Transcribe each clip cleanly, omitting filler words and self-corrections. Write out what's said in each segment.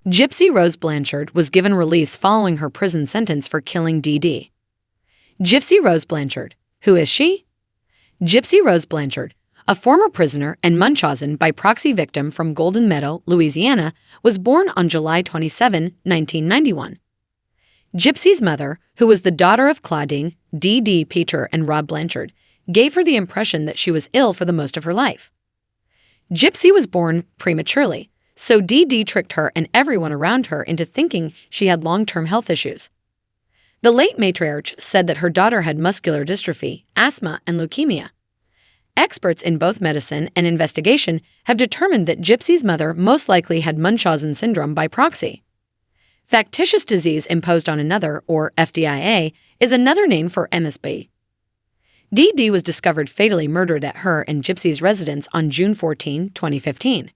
Gypsy Rose Blanchard was given release following her prison sentence for killing DD. Gypsy Rose Blanchard. Who is she? Gypsy Rose Blanchard, a former prisoner and Munchausen by proxy victim from Golden Meadow, Louisiana, was born on July 27, 1991. Gypsy's mother, who was the daughter of Claudine, D.D. Peter, and Rob Blanchard, gave her the impression that she was ill for the most of her life. Gypsy was born prematurely, so D.D. tricked her and everyone around her into thinking she had long-term health issues. The late matriarch said that her daughter had muscular dystrophy, asthma, and leukemia. Experts in both medicine and investigation have determined that Gypsy's mother most likely had Munchausen syndrome by proxy. Factitious disease imposed on another, or FDIA, is another name for MSB. D.D. was discovered fatally murdered at her and Gypsy's residence on June 14, 2015.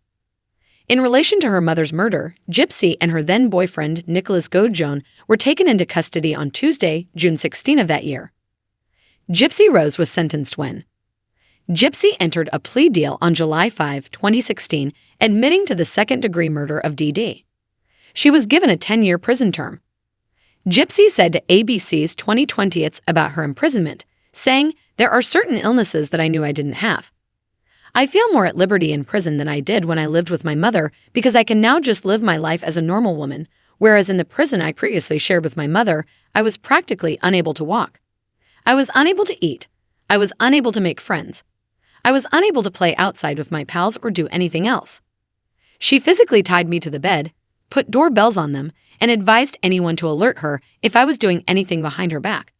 In relation to her mother's murder, Gypsy and her then-boyfriend Nicholas Gojon were taken into custody on Tuesday, June 16 of that year. Gypsy Rose was sentenced when Gypsy entered a plea deal on July 5, 2016, admitting to the second-degree murder of D.D. She was given a 10-year prison term. Gypsy said to ABC's 2020s about her imprisonment, saying, "There are certain illnesses that I knew I didn't have. I feel more at liberty in prison than I did when I lived with my mother because I can now just live my life as a normal woman, whereas in the prison I previously shared with my mother, I was practically unable to walk. I was unable to eat. I was unable to make friends. I was unable to play outside with my pals or do anything else. She physically tied me to the bed, put doorbells on them, and advised anyone to alert her if I was doing anything behind her back.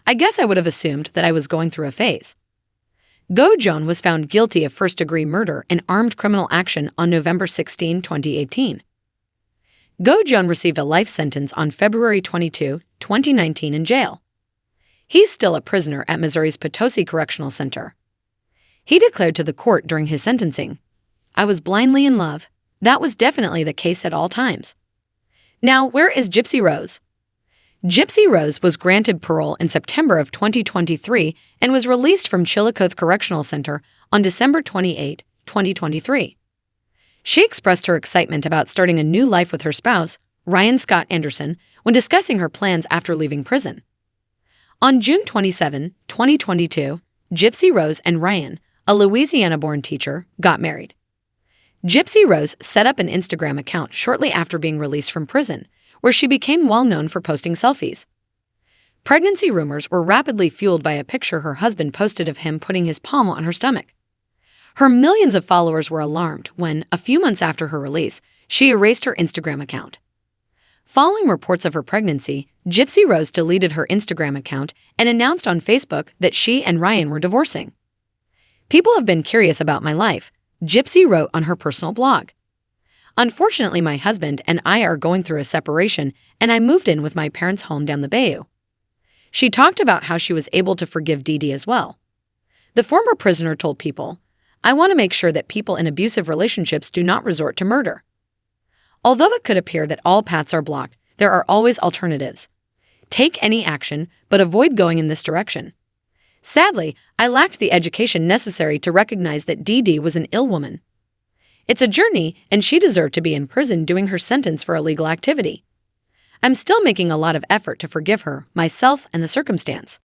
I guess I would have assumed that I was going through a phase." Gojon was found guilty of first-degree murder and armed criminal action on November 16, 2018. Gojon received a life sentence on February 22, 2019 in jail. He's still a prisoner at Missouri's Potosi Correctional Center. He declared to the court during his sentencing, "I was blindly in love. That was definitely the case at all times." Now, where is Gypsy Rose? Gypsy Rose was granted parole in September of 2023 and was released from Chillicothe Correctional Center on December 28, 2023. She expressed her excitement about starting a new life with her spouse, Ryan Scott Anderson, when discussing her plans after leaving prison. On June 27, 2022, Gypsy Rose and Ryan, a Louisiana-born teacher, got married. Gypsy Rose set up an Instagram account shortly after being released from prison, where she became well known for posting selfies. Pregnancy rumors were rapidly fueled by a picture her husband posted of him putting his palm on her stomach. Her millions of followers were alarmed when, a few months after her release, she erased her Instagram account. Following reports of her pregnancy, Gypsy Rose deleted her Instagram account and announced on Facebook that she and Ryan were divorcing. "People have been curious about my life," Gypsy wrote on her personal blog. "Unfortunately, my husband and I are going through a separation, and I moved in with my parents' home down the bayou." She talked about how she was able to forgive DD as well. The former prisoner told People, "I want to make sure that people in abusive relationships do not resort to murder. Although it could appear that all paths are blocked, there are always alternatives. Take any action, but avoid going in this direction. Sadly, I lacked the education necessary to recognize that DD was an ill woman. It's a journey, and she deserved to be in prison doing her sentence for illegal activity. I'm still making a lot of effort to forgive her, myself, and the circumstance."